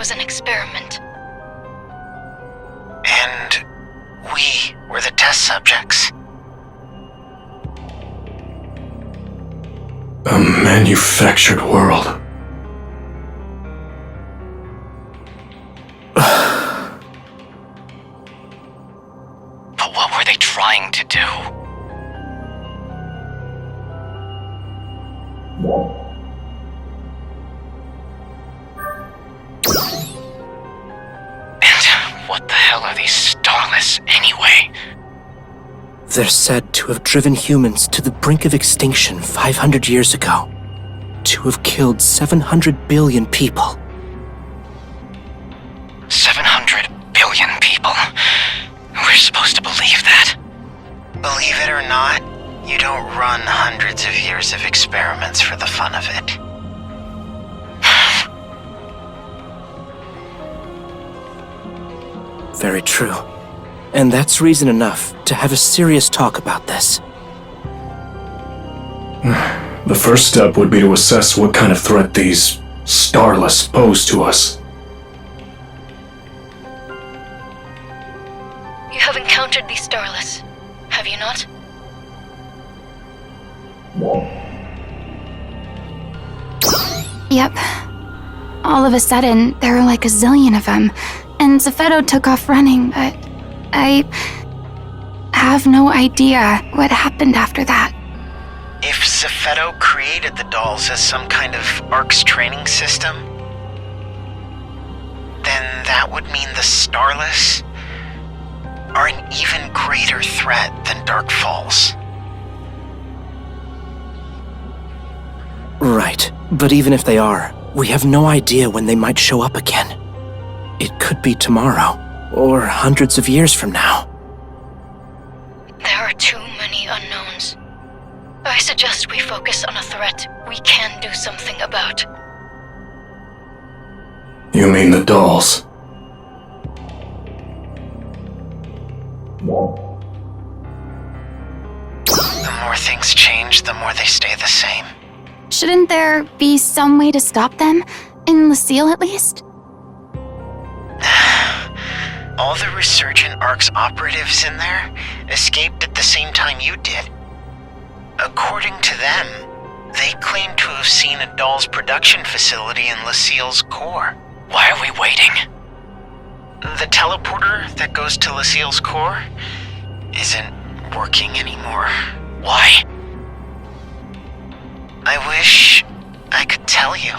was an experiment. And we were the test subjects. A manufactured world. But what were they trying to do? And what the hell are these Starless anyway? They're said to have driven humans to the brink of extinction 500 years ago. To have killed 700 billion people. 700 billion people. We're supposed to believe that? Believe it or not, you don't run hundreds of years of experiments for the fun of it. Very true. And that's reason enough to have a serious talk about this. The first step would be to assess what kind of threat these Starless pose to us. You have encountered these Starless, have you not? Yep. All of a sudden, there were like a zillion of them, and Zephedo took off running, but I have no idea what happened after that. If Zephedo created the dolls as some kind of ARC's training system, then that would mean the Starless are an even greater threat than Dark Falls. Right, but even if they are, we have no idea when they might show up again. It could be tomorrow, or hundreds of years from now. There are too many unknowns. I suggest we focus on a threat we can do something about. You mean the dolls? The more things change, the more they stay the same. Shouldn't there be some way to stop them? In Lucille, at least? All the Resurgent ARC's operatives in there escaped at the same time you did. According to them, they claim to have seen a doll's production facility in Lucille's core. Why are we waiting? The teleporter that goes to Lucille's core isn't working anymore. Why? I wish I could tell you.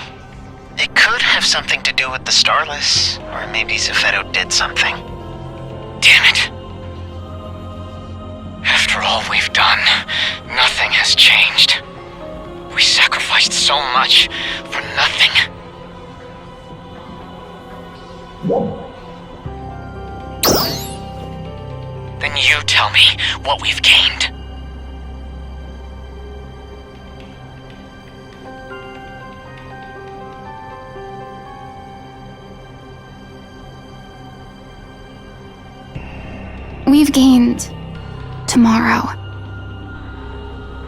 It could have something to do with the Starless, or maybe Zephedo did something. Damn it. After all we've done, nothing has changed. We sacrificed so much for nothing. Then you tell me what we've gained. We've gained tomorrow.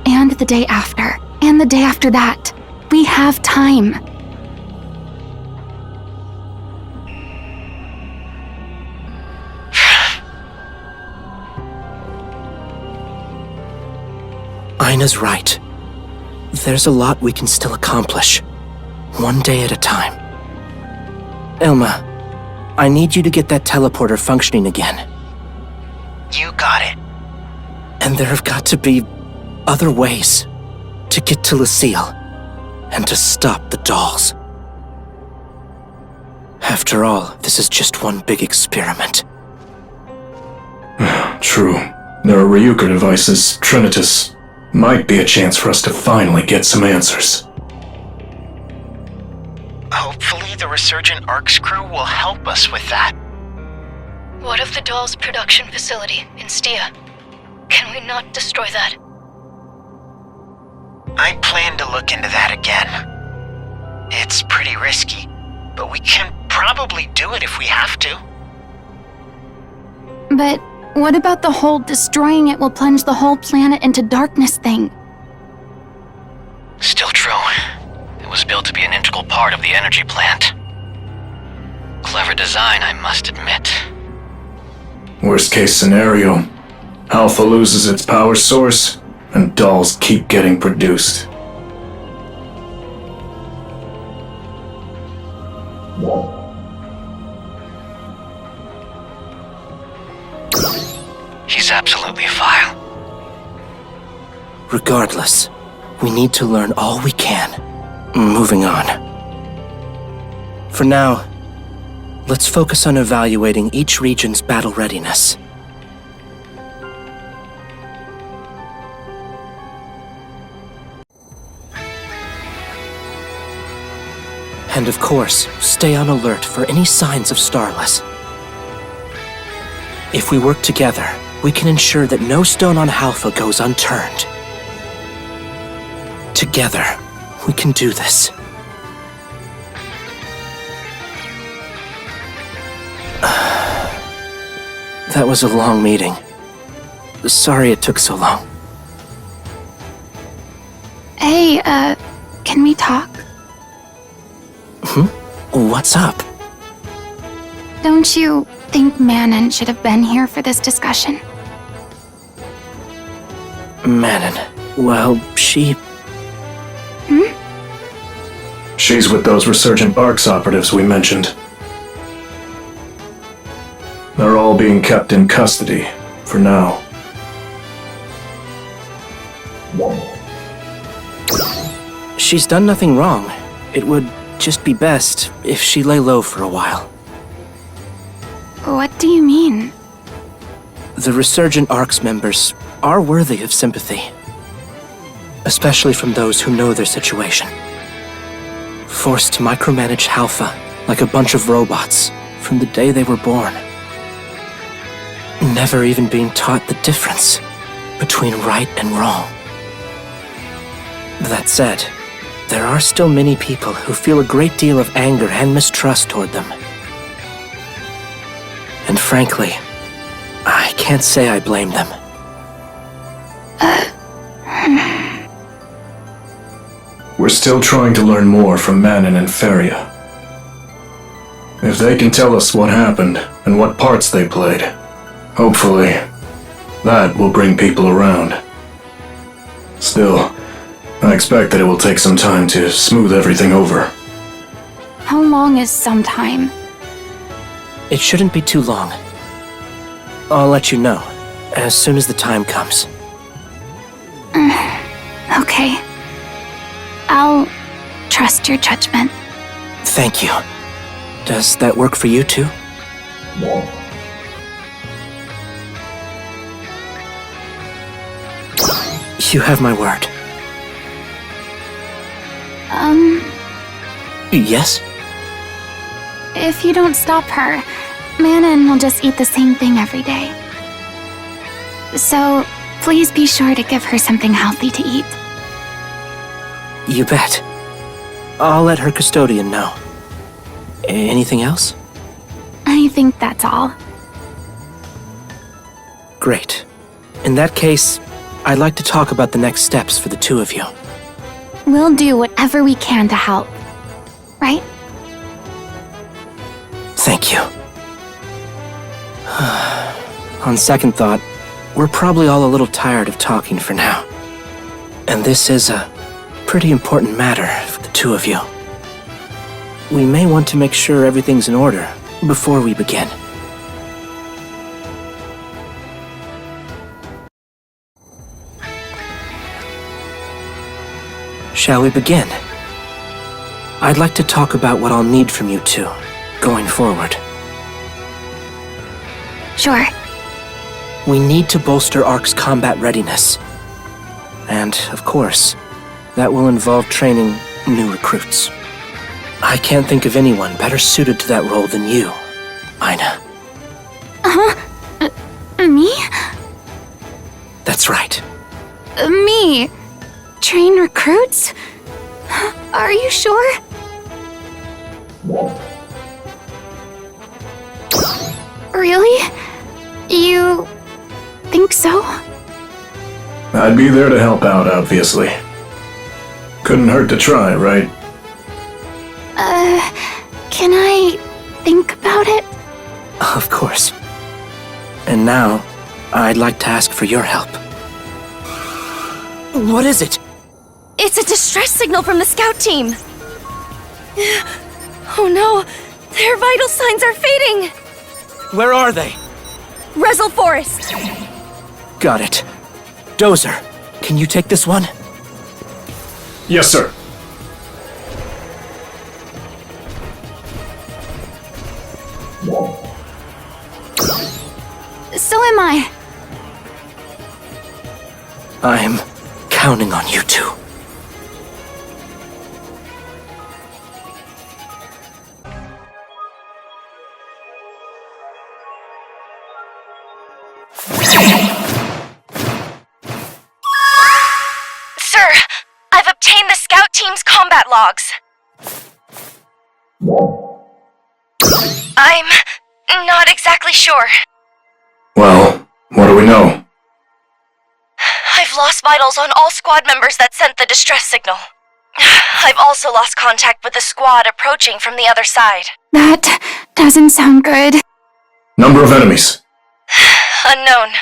And the day after. And the day after that. We have time. Aina's right. There's a lot we can still accomplish. One day at a time. Elma, I need you to get that teleporter functioning again. You got it. And there have got to be other ways to get to Lucille and to stop the dolls. After all, this is just one big experiment. True. There are Ryuker devices, Trinitas. Might be a chance for us to finally get some answers. Hopefully the Resurgent ARC's crew will help us with that. What of the doll's production facility in Stia? Can we not destroy that? I plan to look into that again. It's pretty risky, but we can probably do it if we have to. But what about the whole destroying it will plunge the whole planet into darkness thing? Still true. It was built to be an integral part of the energy plant. clever design, I must admit. Worst case scenario, Alpha loses its power source, and dolls keep getting produced. He's absolutely vile. Regardless, we need to learn all we can. Moving on. For now, let's focus on evaluating each region's battle readiness. And of course, stay on alert for any signs of Starless. If we work together, we can ensure that no stone on Alpha goes unturned. Together, we can do this. That was a long meeting. Sorry it took so long. Hey, can we talk? What's up? Don't you think Manon should have been here for this discussion? Manon. Well, she... She's with those resurgent ARCS operatives we mentioned. They're all being kept in custody, for now. She's done nothing wrong. It would just be best if she lay low for a while. What do you mean? The resurgent ARCS members are worthy of sympathy. Especially from those who know their situation. Forced to micromanage Alpha like a bunch of robots from the day they were born. Never even being taught the difference between right and wrong. That said, there are still many people who feel a great deal of anger and mistrust toward them. And frankly, I can't say I blame them. We're still trying to learn more from Manon and Feria. If they can tell us what happened and what parts they played, hopefully, that will bring people around. Still, I expect that it will take some time to smooth everything over. How long is some time? It shouldn't be too long. I'll let you know, as soon as the time comes. Okay. I'll trust your judgment. Thank you. Does that work for you too? You have my word. Yes? If you don't stop her, Manon will just eat the same thing every day. So, please be sure to give her something healthy to eat. You bet. I'll let her custodian know. Anything else? I think that's all. Great. In that case, I'd like to talk about the next steps for the two of you. We'll do whatever we can to help. Right? Thank you. On second thought, we're probably all a little tired of talking for now. And this is a pretty important matter for the two of you. We may want to make sure everything's in order before we begin. Shall we begin? I'd like to talk about what I'll need from you two, going forward. Sure. We need to bolster ARC's combat readiness. And, of course, that will involve training new recruits. I can't think of anyone better suited to that role than you, Aina. Me? That's right. Me? Train recruits? Are you sure? Really? You think so? I'd be there to help out, obviously. Couldn't hurt to try, right? Can I think about it? Of course. And now, I'd like to ask for your help. What is it? It's a distress signal from the scout team. Oh no, their vital signs are fading. Where are they? Rezel Forest. Got it. Dozer, can you take this one? Yes, sir. So am I. I'm counting on you two. Sir, I've obtained the scout team's combat logs. I'm not exactly sure. Well, what do we know? I've lost vitals on all squad members that sent the distress signal. I've also lost contact with the squad approaching from the other side. That doesn't sound good. Number of enemies. Unknown.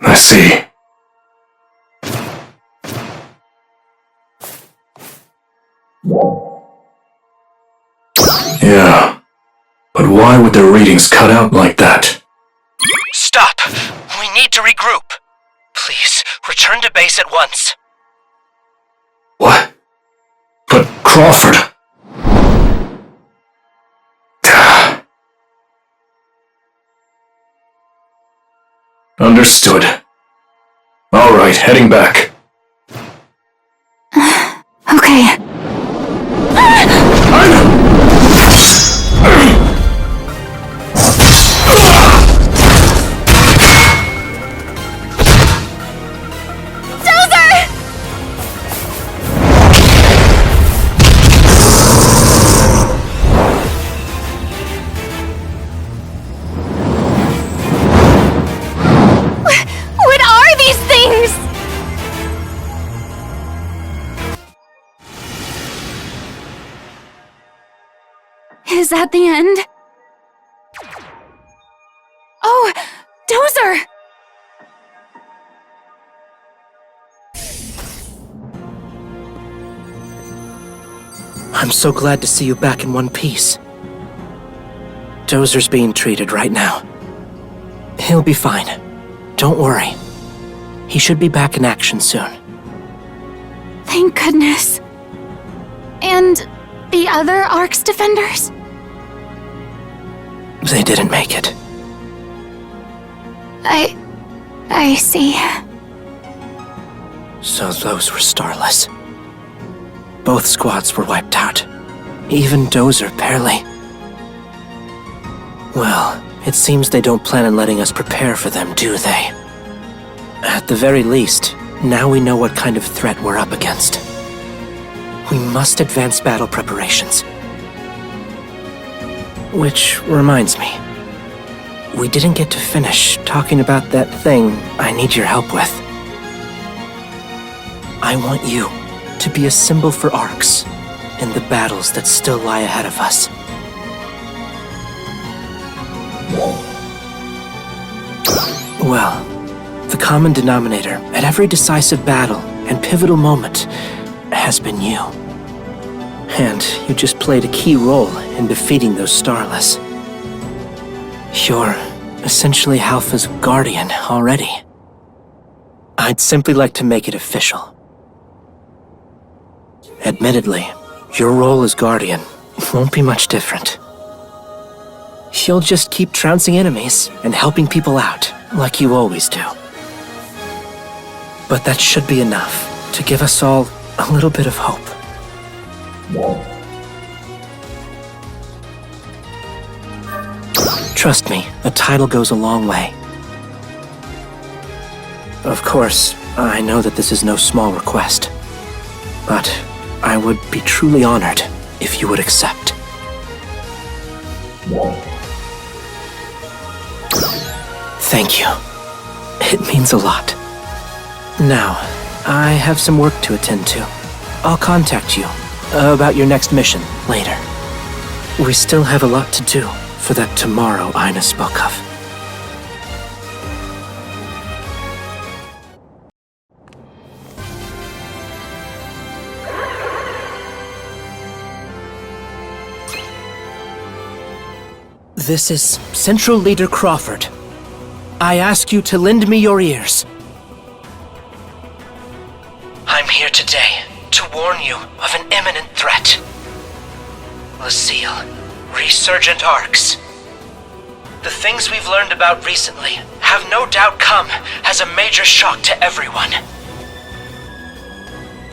I see. Yeah. But why would their readings cut out like that? Stop! We need to regroup. Please, return to base at once. What? But Crawford... Understood. Alright, heading back. Okay. Aina! What are these things? Is that the end? Oh, Dozer! I'm so glad to see you back in one piece. Dozer's being treated right now. He'll be fine. Don't worry. He should be back in action soon. Thank goodness. And the other Ark's defenders? They didn't make it. I see. So those were Starless. Both squads were wiped out. Even Dozer barely. Well, it seems they don't plan on letting us prepare for them, do they? At the very least, now we know what kind of threat we're up against. We must advance battle preparations. Which reminds me, we didn't get to finish talking about that thing I need your help with. I want you to be a symbol for Arcs in the battles that still lie ahead of us. Well, the common denominator at every decisive battle and pivotal moment has been you. And you just played a key role in defeating those Starless. You're essentially Halpha's guardian already. I'd simply like to make it official. Admittedly, your role as guardian won't be much different. You'll just keep trouncing enemies and helping people out, like you always do. But that should be enough to give us all a little bit of hope. Trust me, a title goes a long way. Of course, I know that this is no small request, but I would be truly honored if you would accept. Thank you. It means a lot. Now, I have some work to attend to. I'll contact you about your next mission later. We still have a lot to do for that tomorrow Aina spoke of. This is Central Leader Crawford. I ask you to lend me your ears. I'm here today to warn you of an imminent threat. Lucille, resurgent arcs. The things we've learned about recently have no doubt come as a major shock to everyone.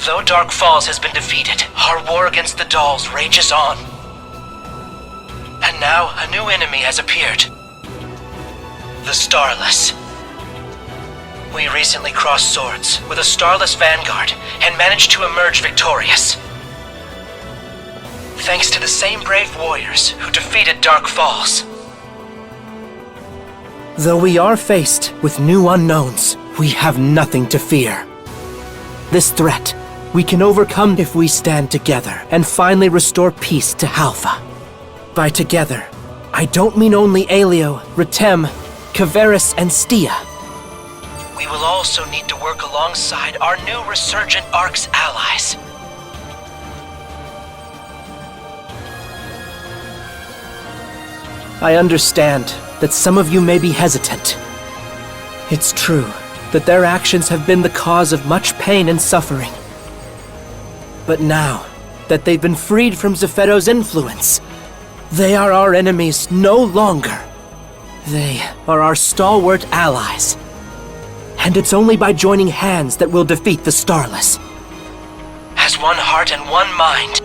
Though Dark Falls has been defeated, our war against the dolls rages on. And now a new enemy has appeared. The Starless. We recently crossed swords with a Starless vanguard and managed to emerge victorious. Thanks to the same brave warriors who defeated Dark Falls. Though we are faced with new unknowns, we have nothing to fear. This threat we can overcome if we stand together and finally restore peace to Halpha. By together, I don't mean only Aelio, Ritem, Caveris, and Stia. We will also need to work alongside our new resurgent Arcs allies. I understand that some of you may be hesitant. It's true that their actions have been the cause of much pain and suffering. But now that they've been freed from Zephedo's influence, they are our enemies no longer. They are our stalwart allies. And it's only by joining hands that we'll defeat the Starless. As one heart and one mind.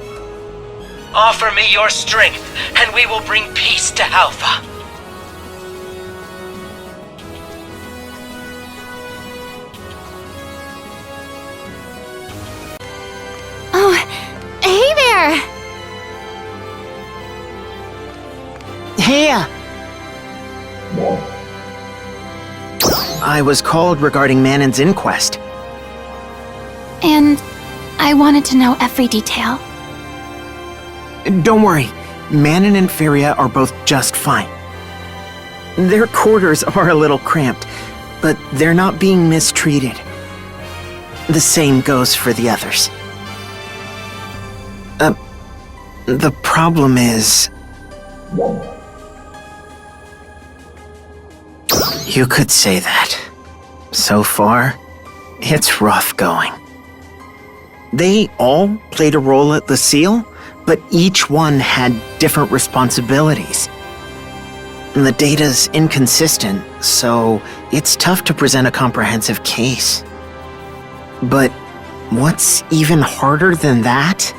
Offer me your strength, and we will bring peace to Halpha. Oh, hey there! Hey! I was called regarding Manon's inquest. And I wanted to know every detail. Don't worry, Manon and Feria are both just fine. Their quarters are a little cramped, but they're not being mistreated. The same goes for the others. The problem is... You could say that. So far, it's rough going. They all played a role at Lucille, but each one had different responsibilities. The data's inconsistent, so it's tough to present a comprehensive case. But what's even harder than that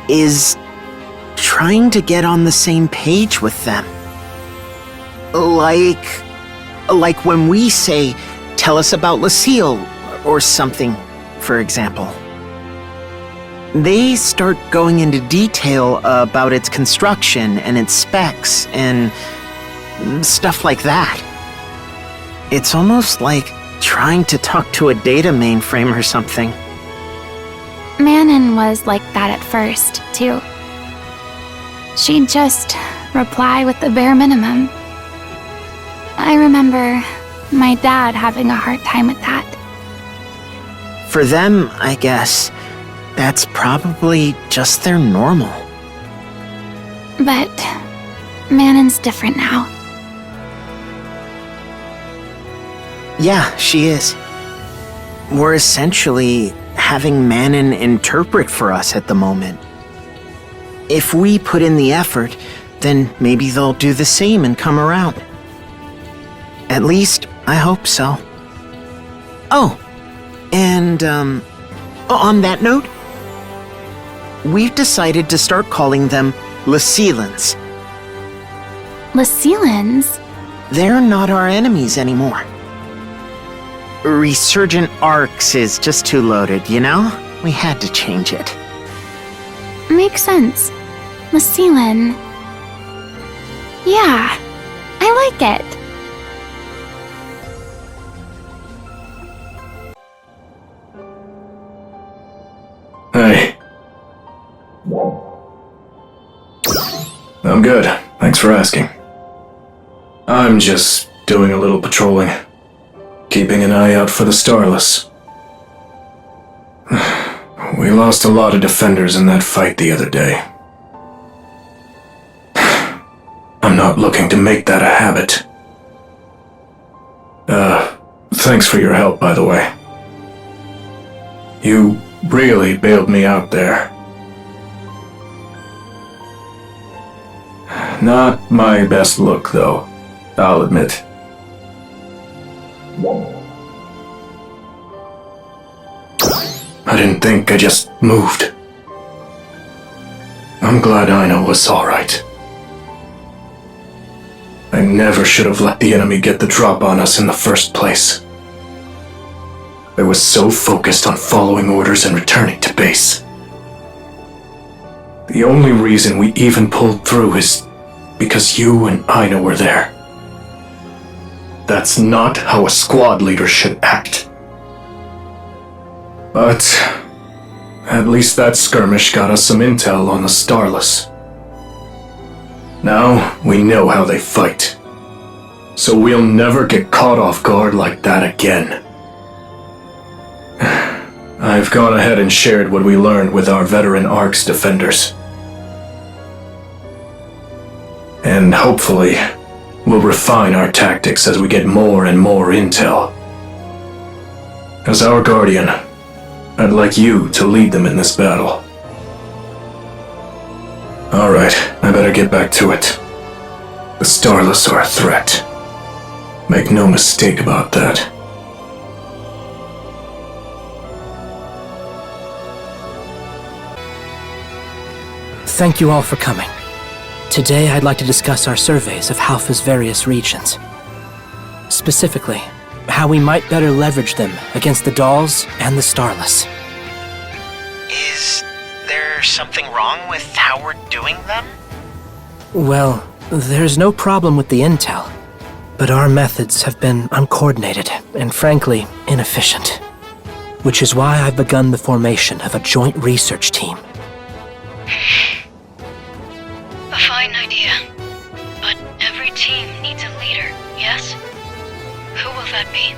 is trying to get on the same page with them. Like when we say, tell us about Lucille, or something, for example. They start going into detail about its construction and its specs and stuff like that. It's almost like trying to talk to a data mainframe or something. Manon was like that at first, too. She'd just reply with the bare minimum. I remember my dad having a hard time with that. For them, I guess, that's probably just their normal. But Manon's different now. Yeah, she is. We're essentially having Manon interpret for us at the moment. If we put in the effort, then maybe they'll do the same and come around. At least, I hope so. Oh, and, on that note, we've decided to start calling them Lucillans. Lucillans? They're not our enemies anymore. Resurgent Arcs is just too loaded, you know? We had to change it. Makes sense. Lucillan. Yeah, I like it. Hey. good. Thanks for asking. I'm just doing a little patrolling. Keeping an eye out for the Starless. We lost a lot of defenders in that fight the other day. I'm not looking to make that a habit. Thanks for your help, by the way. You really bailed me out there. Not my best look, though, I'll admit. I didn't think I just moved. I'm glad Aina was alright. I never should have let the enemy get the drop on us in the first place. I was so focused on following orders and returning to base. The only reason we even pulled through is because you and Aina were there. That's not how a squad leader should act. But at least that skirmish got us some intel on the Starless. Now we know how they fight. So we'll never get caught off guard like that again. I've gone ahead and shared what we learned with our veteran ARC's defenders. And hopefully, we'll refine our tactics as we get more and more intel. As our guardian, I'd like you to lead them in this battle. Alright, I better get back to it. The Starless are a threat. Make no mistake about that. Thank you all for coming. Today I'd like to discuss our surveys of Halpha's various regions. Specifically, how we might better leverage them against the dolls and the Starless. Is there something wrong with how we're doing them? Well, there's no problem with the intel, but our methods have been uncoordinated and frankly, inefficient. Which is why I've begun the formation of a joint research team. A fine idea. But every team needs a leader, yes? Who will that be?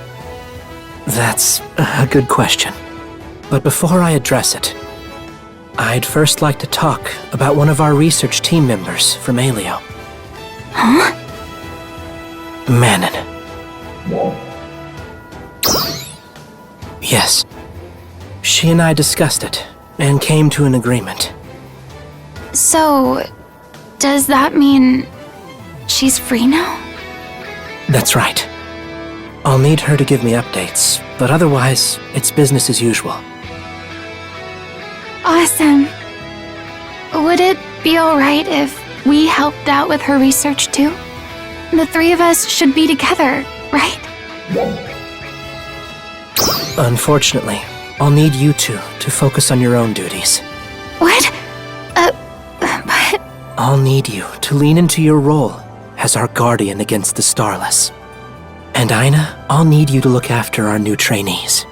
That's a good question. But before I address it, I'd first like to talk about one of our research team members from Alio. Huh? Manon. Yes. She and I discussed it, and came to an agreement. So, does that mean she's free now? That's right. I'll need her to give me updates, but otherwise, it's business as usual. Awesome. Would it be alright if we helped out with her research too? The three of us should be together, right? Unfortunately, I'll need you two to focus on your own duties. What? But... I'll need you to lean into your role as our guardian against the Starless. And Aina, I'll need you to look after our new trainees.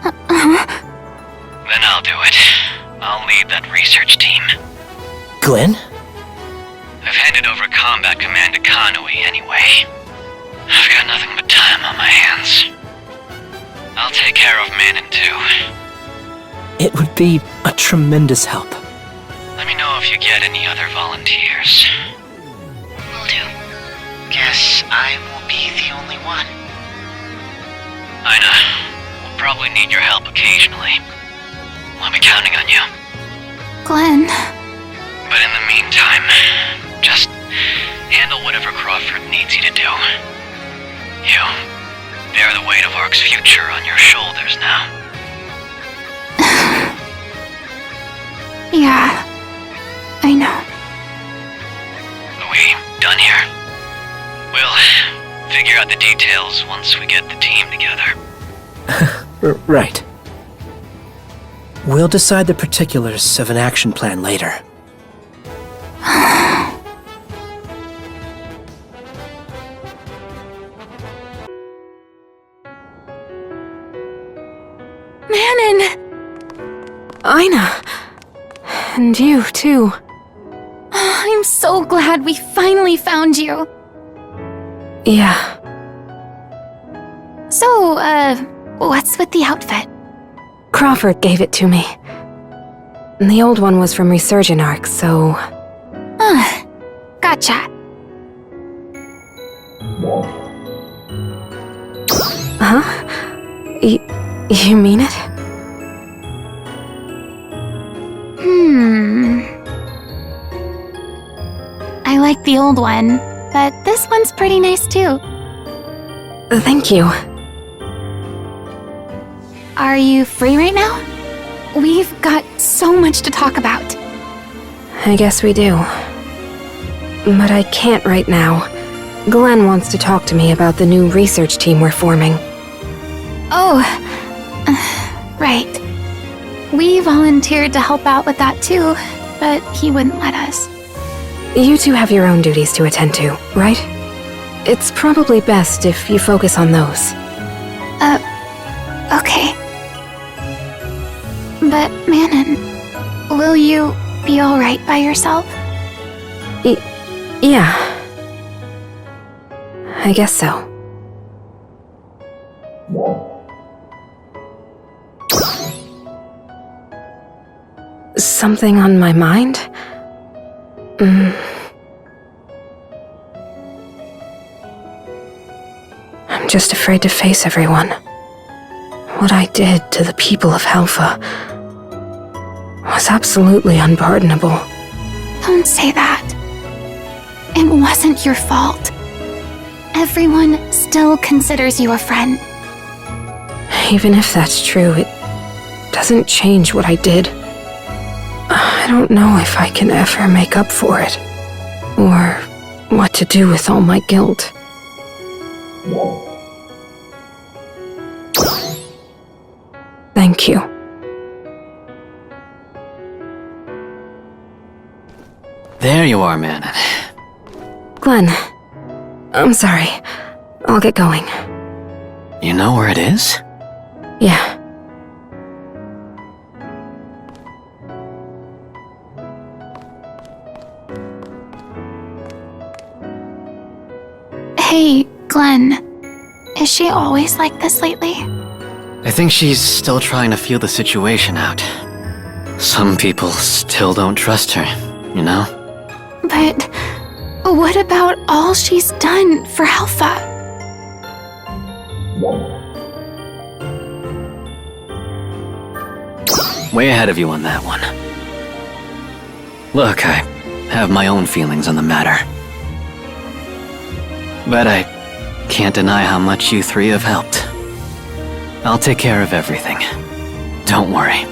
Then I'll do it. I'll lead that research team. Glenn? I've handed over combat command to Kanui anyway. I've got nothing but time on my hands. I'll take care of Manon too. It would be a tremendous help. Let me know if you get any other volunteers. Will do. Guess I will be the only one. Aina, we'll probably need your help occasionally. I'll be counting on you. Glenn... But in the meantime, just handle whatever Crawford needs you to do. You bear the weight of ARC's future on your shoulders now. Yeah, I know. Are we done here? We'll figure out the details once we get the team together. Right. We'll decide the particulars of an action plan later. Manon! Aina. And you, too. I'm so glad we finally found you. Yeah. So, what's with the outfit? Crawford gave it to me. The old one was from Resurgent Arc, so... Gotcha. Huh? You mean it? I like the old one, but this one's pretty nice too. Thank you. Are you free right now? We've got so much to talk about. I guess we do. But I can't right now. Glenn wants to talk to me about the new research team we're forming. Oh, right. We volunteered to help out with that too, but he wouldn't let us. You two have your own duties to attend to, right? It's probably best if you focus on those. Okay. But, Manon, will you be alright by yourself? Yeah. I guess so. Something on my mind? I'm just afraid to face everyone. What I did to the people of Helpha was absolutely unpardonable. Don't say that. It wasn't your fault. Everyone still considers you a friend. Even if that's true, it doesn't change what I did. I don't know if I can ever make up for it, or what to do with all my guilt. Thank you. There you are, Manon. Glenn, I'm sorry. I'll get going. You know where it is? Yeah. Hey, Glenn. Is she always like this lately? I think she's still trying to feel the situation out. Some people still don't trust her, you know? But what about all she's done for Helpha? Way ahead of you on that one. Look, I have my own feelings on the matter. But I can't deny how much you three have helped. I'll take care of everything. Don't worry.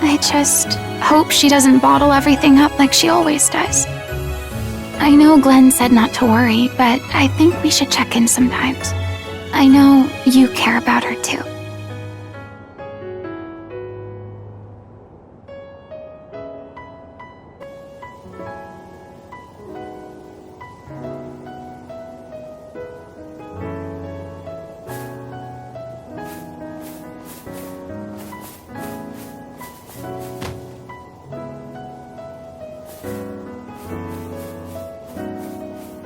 I just hope she doesn't bottle everything up like she always does. I know Glenn said not to worry, but I think we should check in sometimes. I know you care about her too.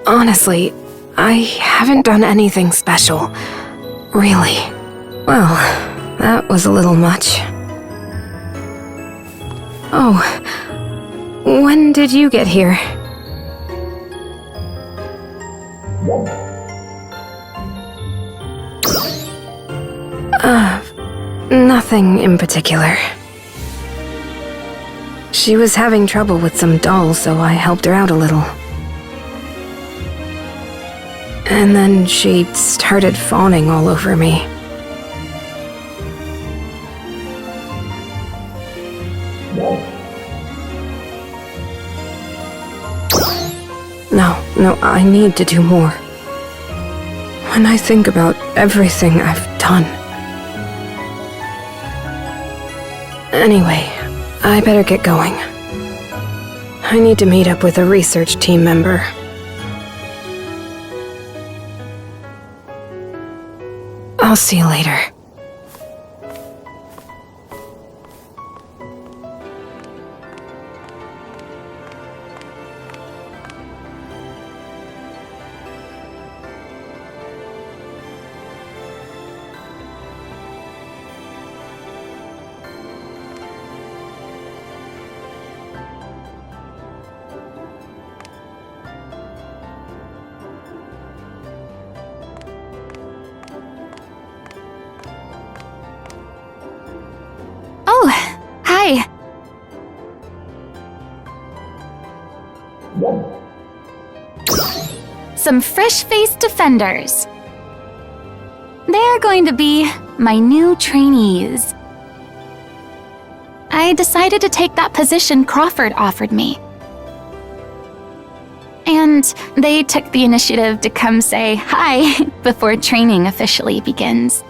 Honestly, I haven't done anything special. Really. Well, that was a little much. Oh, when did you get here? Nothing in particular. She was having trouble with some dolls, so I helped her out a little. And then she started fawning all over me. No, I need to do more. When I think about everything I've done. Anyway, I better get going. I need to meet up with a research team member. I'll see you later. Oh, hi. Some fresh-faced defenders. They're going to be my new trainees. I decided to take that position Crawford offered me. And they took the initiative to come say hi before training officially begins.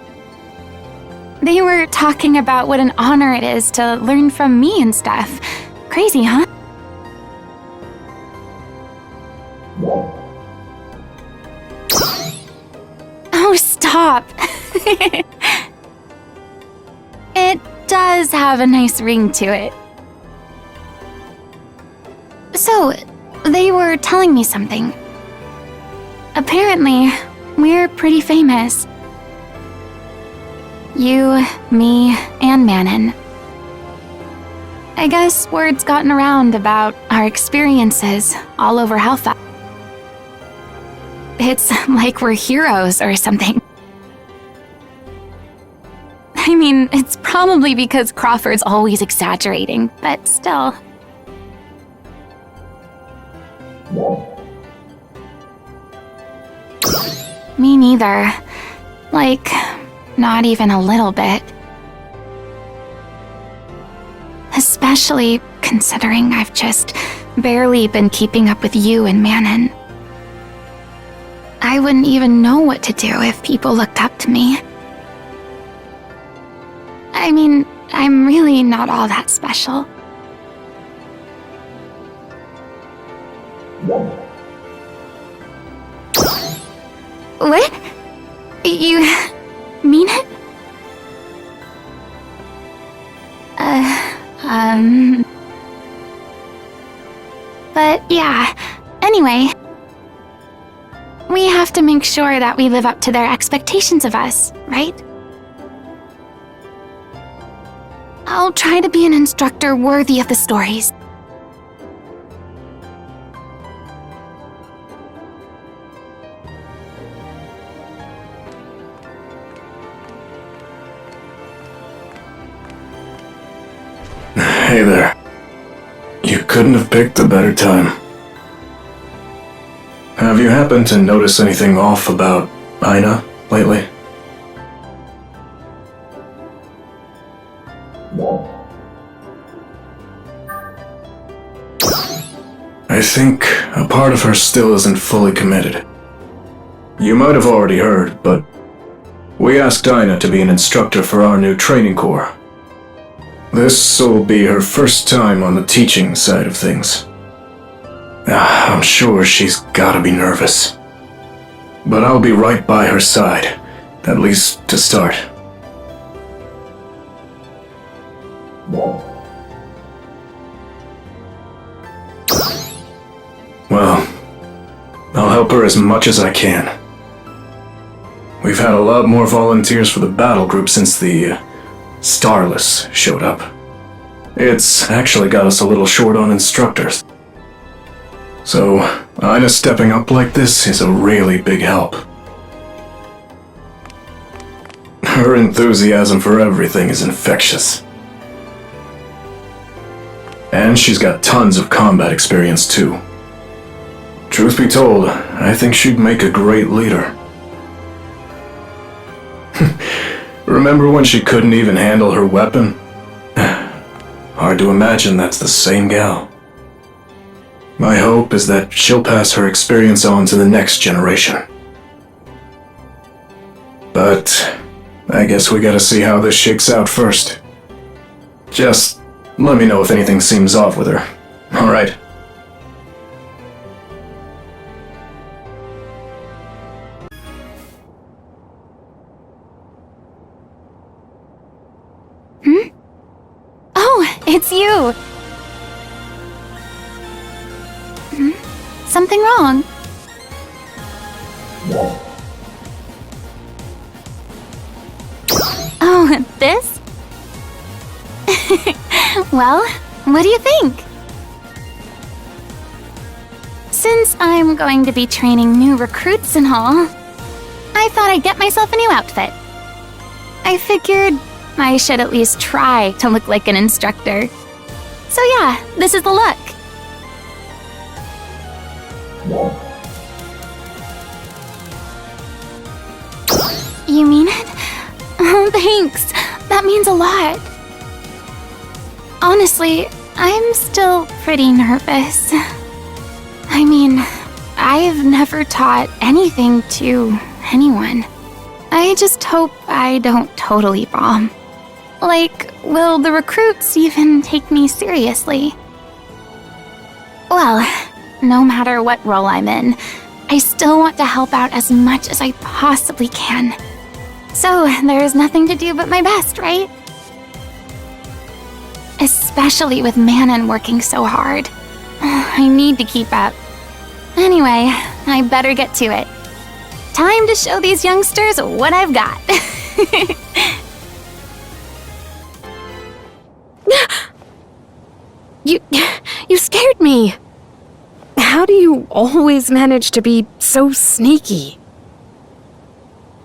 They were talking about what an honor it is to learn from me and stuff. Crazy, huh? Oh, stop. It does have a nice ring to it. So, they were telling me something. Apparently, we're pretty famous. You, me, and Manon. I guess word's gotten around about our experiences all over Alpha. It's like we're heroes or something. I mean, it's probably because Crawford's always exaggerating, but still. Me neither. Like, not even a little bit. Especially considering I've just barely been keeping up with you and Manon. I wouldn't even know what to do if people looked up to me. I mean, I'm really not all that special. What? You mean it? But yeah, anyway. We have to make sure that we live up to their expectations of us, right? I'll try to be an instructor worthy of the stories. Hey there. You couldn't have picked a better time. Have you happened to notice anything off about Aina lately? I think a part of her still isn't fully committed. You might have already heard, but we asked Aina to be an instructor for our new training corps. This will be her first time on the teaching side of things. I'm sure she's gotta be nervous. But I'll be right by her side, at least to start. Well, I'll help her as much as I can. We've had a lot more volunteers for the battle group since the Starless showed up. It's actually got us a little short on instructors. So, Aina stepping up like this is a really big help. Her enthusiasm for everything is infectious. And she's got tons of combat experience too. Truth be told, I think she'd make a great leader. Remember when she couldn't even handle her weapon? Hard to imagine that's the same gal. My hope is that she'll pass her experience on to the next generation. But I guess we gotta see how this shakes out first. Just let me know if anything seems off with her, alright? It's you! Something wrong? Oh, this? Well, what do you think? Since I'm going to be training new recruits and all, I thought I'd get myself a new outfit. I figured I should at least try to look like an instructor. So yeah, this is the look. You mean it? Oh, thanks. That means a lot. Honestly, I'm still pretty nervous. I mean, I've never taught anything to anyone. I just hope I don't totally bomb. Like, will the recruits even take me seriously? Well, no matter what role I'm in, I still want to help out as much as I possibly can. So, there's nothing to do but my best, right? Especially with Manon working so hard. I need to keep up. Anyway, I better get to it. Time to show these youngsters what I've got. You scared me. How do you always manage to be so sneaky?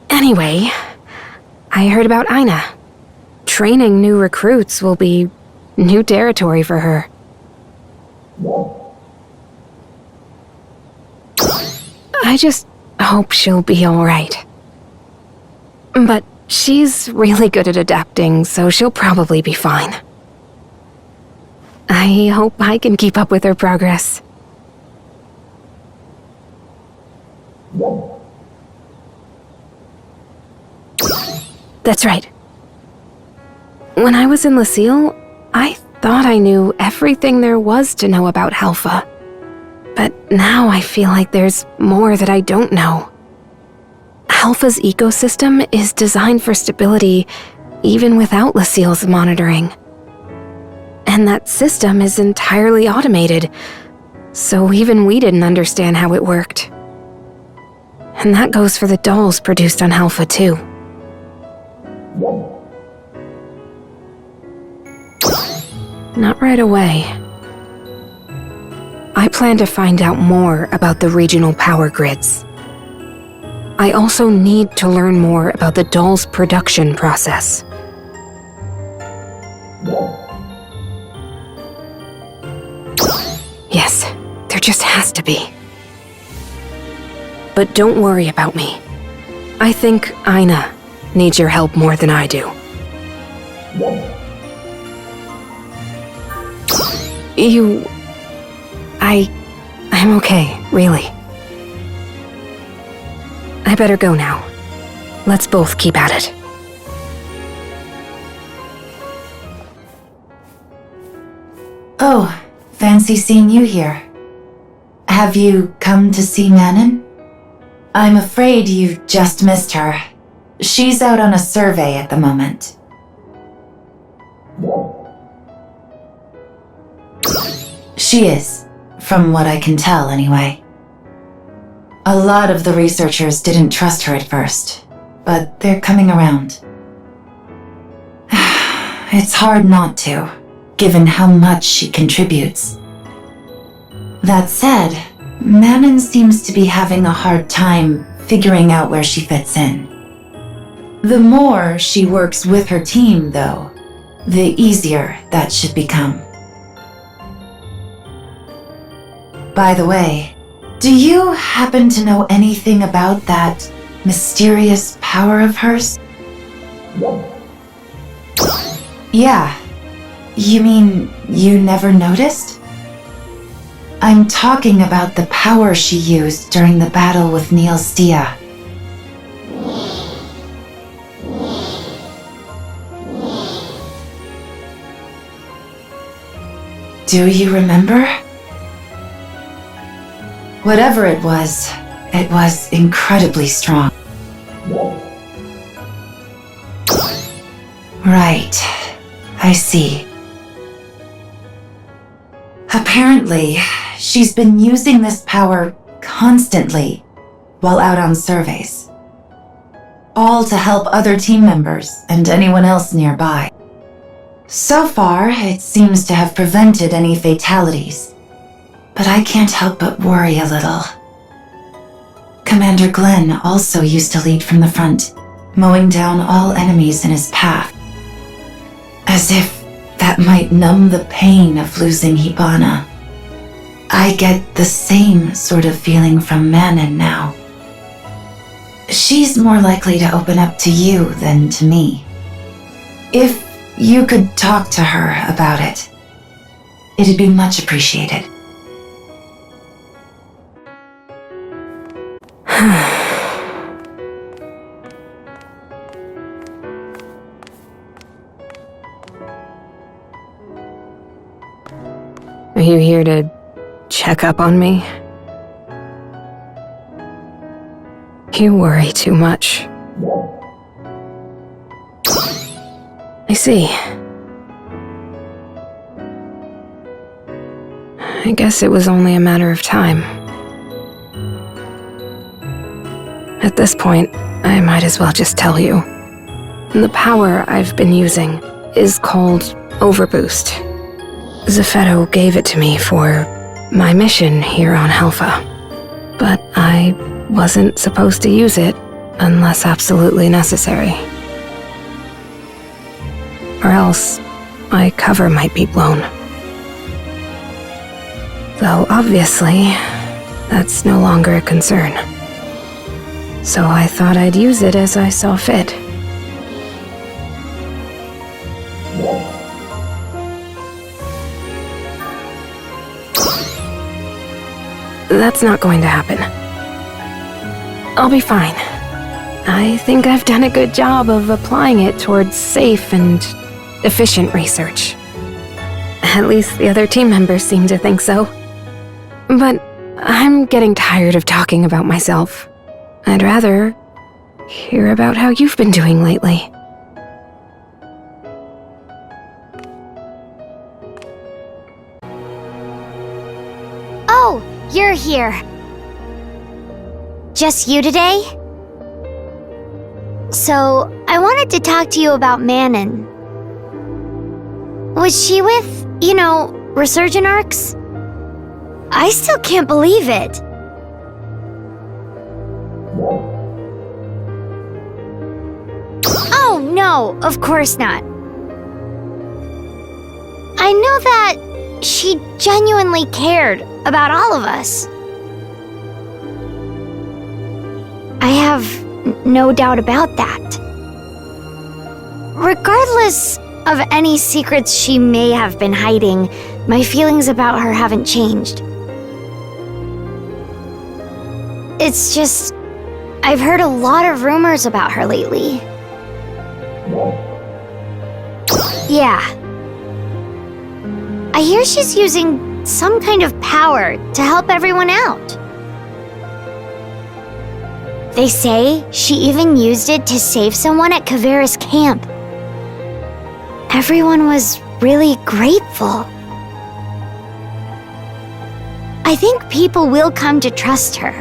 Anyway, I heard about Aina. Training new recruits will be new territory for her. I just hope she'll be alright. But she's really good at adapting, so she'll probably be fine. I hope I can keep up with her progress. That's right. When I was in Lucille, I thought I knew everything there was to know about Alpha. But now I feel like there's more that I don't know. Alpha's ecosystem is designed for stability even without Lucille's monitoring. And that system is entirely automated, so even we didn't understand how it worked. And that goes for the dolls produced on Alpha too. Not right away. I plan to find out more about the regional power grids. I also need to learn more about the doll's production process. Yes, there just has to be. But don't worry about me. I think Aina needs your help more than I do. I'm okay, really. I better go now. Let's both keep at it. Oh, fancy seeing you here. Have you come to see Manon? I'm afraid you just missed her. She's out on a survey at the moment. She is, from what I can tell anyway. A lot of the researchers didn't trust her at first, but they're coming around. It's hard not to, given how much she contributes. That said, Manon seems to be having a hard time figuring out where she fits in. The more she works with her team, though, the easier that should become. By the way, do you happen to know anything about that mysterious power of hers? Yeah. You mean you never noticed? I'm talking about the power she used during the battle with Neil Stia. Do you remember? Whatever it was incredibly strong. Right. I see. Apparently, she's been using this power constantly while out on surveys. All to help other team members and anyone else nearby. So far, it seems to have prevented any fatalities. But I can't help but worry a little. Commander Glenn also used to lead from the front, mowing down all enemies in his path. As if that might numb the pain of losing Hibana. I get the same sort of feeling from Manon now. She's more likely to open up to you than to me. If you could talk to her about it, it'd be much appreciated. Are you here to check up on me? You worry too much. I see. I guess it was only a matter of time. At this point, I might as well just tell you. The power I've been using is called Overboost. Zeffetto gave it to me for my mission here on Helpha. But I wasn't supposed to use it unless absolutely necessary. Or else, my cover might be blown. Though obviously, that's no longer a concern. So I thought I'd use it as I saw fit. That's not going to happen. I'll be fine. I think I've done a good job of applying it towards safe and efficient research. At least the other team members seem to think so. But I'm getting tired of talking about myself. I'd rather hear about how you've been doing lately. Oh, you're here. Just you today? So, I wanted to talk to you about Manon. Was she with, Resurgent Arcs? I still can't believe it. Oh, no, of course not. I know that she genuinely cared about all of us. I have no doubt about that. Regardless of any secrets she may have been hiding, my feelings about her haven't changed. It's just, I've heard a lot of rumors about her lately. Yeah. I hear she's using some kind of power to help everyone out. They say she even used it to save someone at Kavera's camp. Everyone was really grateful. I think people will come to trust her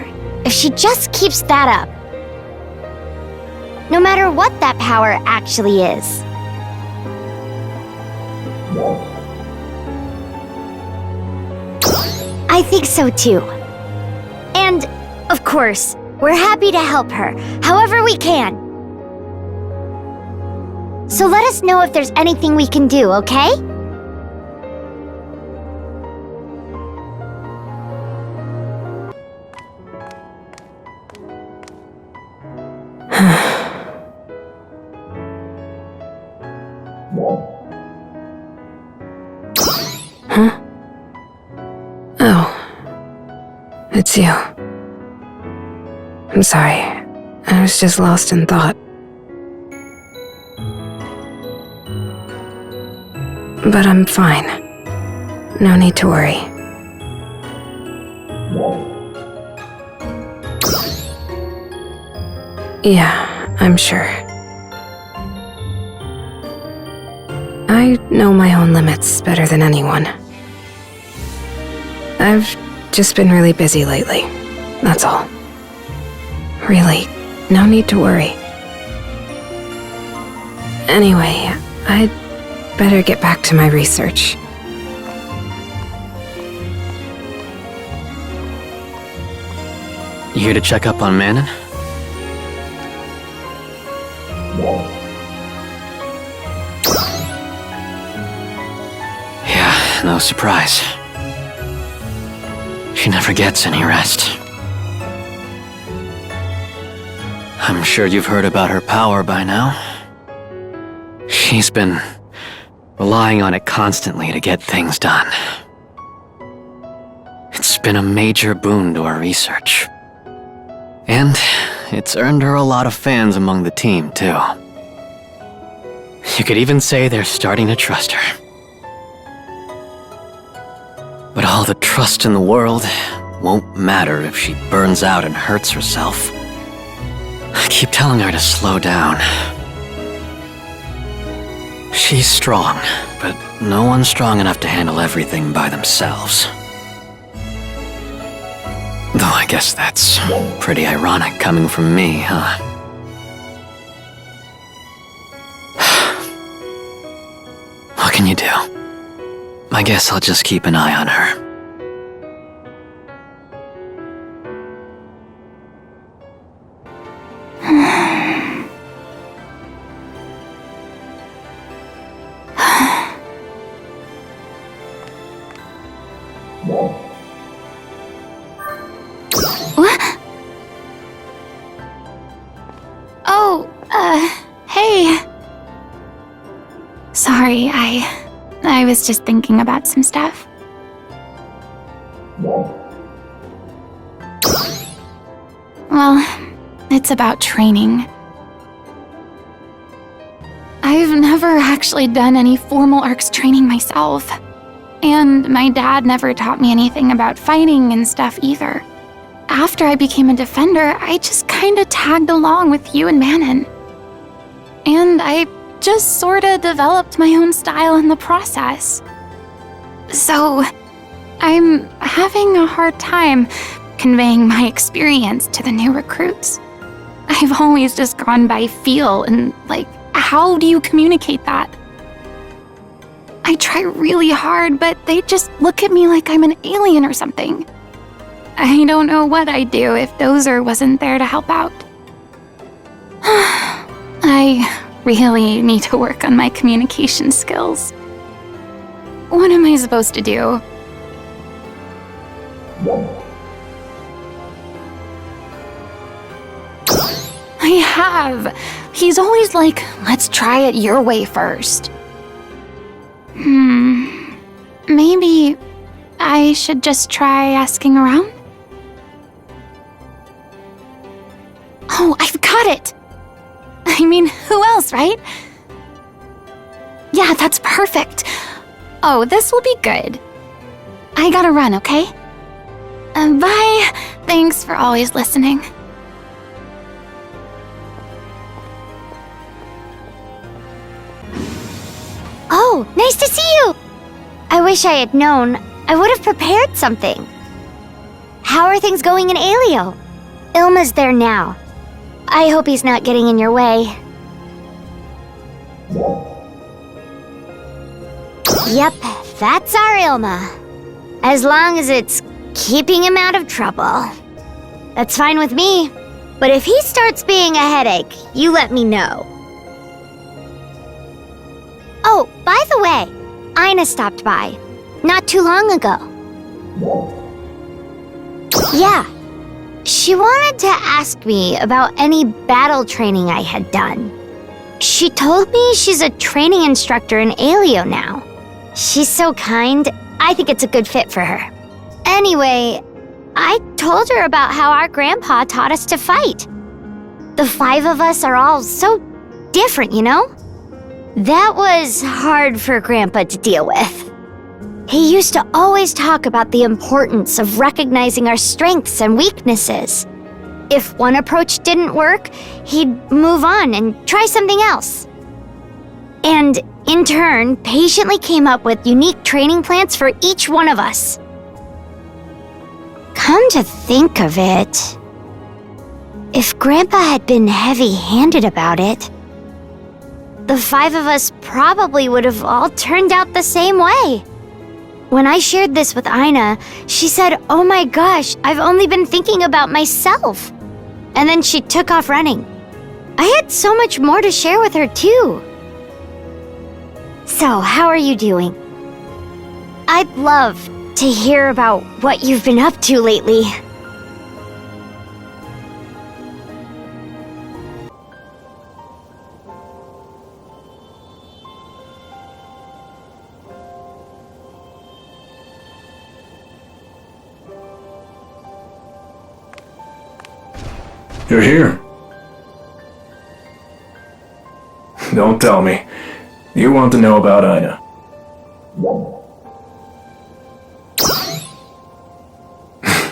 if she just keeps that up. No matter what that power actually is. I think so too. And, of course, we're happy to help her, however we can. So let us know if there's anything we can do, okay? Huh? Oh. It's you. I'm sorry. I was just lost in thought. But I'm fine. No need to worry. Yeah, I'm sure. I know my own limits better than anyone. I've just been really busy lately. That's all. Really, no need to worry. Anyway, I'd better get back to my research. You here to check up on Manon? Yeah, no surprise. She never gets any rest. I'm sure you've heard about her power by now. She's been relying on it constantly to get things done. It's been a major boon to our research. And it's earned her a lot of fans among the team, too. You could even say they're starting to trust her. But all the trust in the world won't matter if she burns out and hurts herself. I keep telling her to slow down. She's strong, but no one's strong enough to handle everything by themselves. Though I guess that's pretty ironic coming from me, huh? What can you do? I guess I'll just keep an eye on her. Hey. Sorry, I was just thinking about some stuff. Well, it's about training. I've never actually done any formal ARCS training myself. And my dad never taught me anything about fighting and stuff either. After I became a defender, I just kinda tagged along with you and Manon. And I just sorta developed my own style in the process. So, I'm having a hard time conveying my experience to the new recruits. I've always just gone by feel and, how do you communicate that? I try really hard, but they just look at me like I'm an alien or something. I don't know what I'd do if Dozer wasn't there to help out. I really need to work on my communication skills. What am I supposed to do? I have. He's always like, let's try it your way first. Maybe I should just try asking around? Oh, I've got it! I mean, who else, right? Yeah, that's perfect. Oh, this will be good. I gotta run, okay? Bye. Thanks for always listening. Oh, nice to see you! I wish I had known. I would have prepared something. How are things going in Alio? Ilma's there now. I hope he's not getting in your way. Yep, that's our Ilma. As long as it's keeping him out of trouble. That's fine with me. But if he starts being a headache, you let me know. Oh, by the way, Aina stopped by. Not too long ago. Yeah. She wanted to ask me about any battle training I had done. She told me she's a training instructor in Alio now. She's so kind, I think it's a good fit for her. Anyway, I told her about how our grandpa taught us to fight. The 5 of us are all so different, you know? That was hard for Grandpa to deal with. He used to always talk about the importance of recognizing our strengths and weaknesses. If one approach didn't work, he'd move on and try something else. And in turn, patiently came up with unique training plans for each one of us. Come to think of it, if Grandpa had been heavy-handed about it, the 5 of us probably would have all turned out the same way. When I shared this with Aina, she said, "Oh my gosh, I've only been thinking about myself." And then she took off running. I had so much more to share with her too. So, how are you doing? I'd love to hear about what you've been up to lately. You're here. Don't tell me. You want to know about Aina.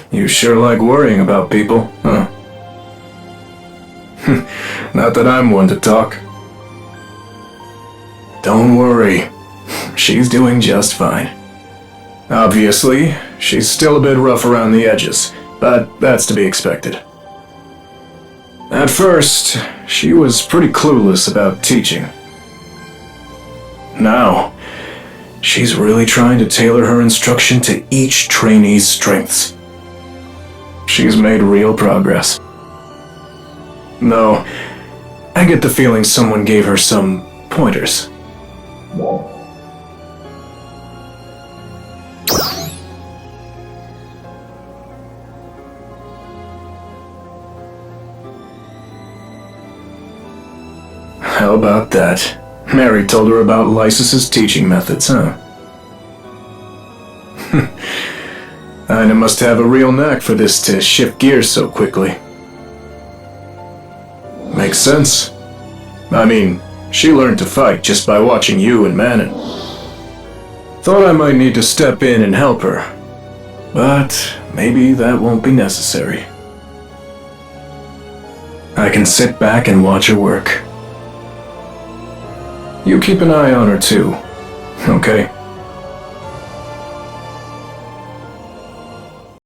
You sure like worrying about people, huh? Not that I'm one to talk. Don't worry. She's doing just fine. Obviously, she's still a bit rough around the edges, but that's to be expected. At first, she was pretty clueless about teaching. Now, she's really trying to tailor her instruction to each trainee's strengths. She's made real progress. Though, I get the feeling someone gave her some pointers. How about that? Mary told her about Lysus's teaching methods, huh? Aina must have a real knack for this to shift gears so quickly. Makes sense. I mean, she learned to fight just by watching you and Manon. Thought I might need to step in and help her, but maybe that won't be necessary. I can sit back and watch her work. You keep an eye on her too, okay?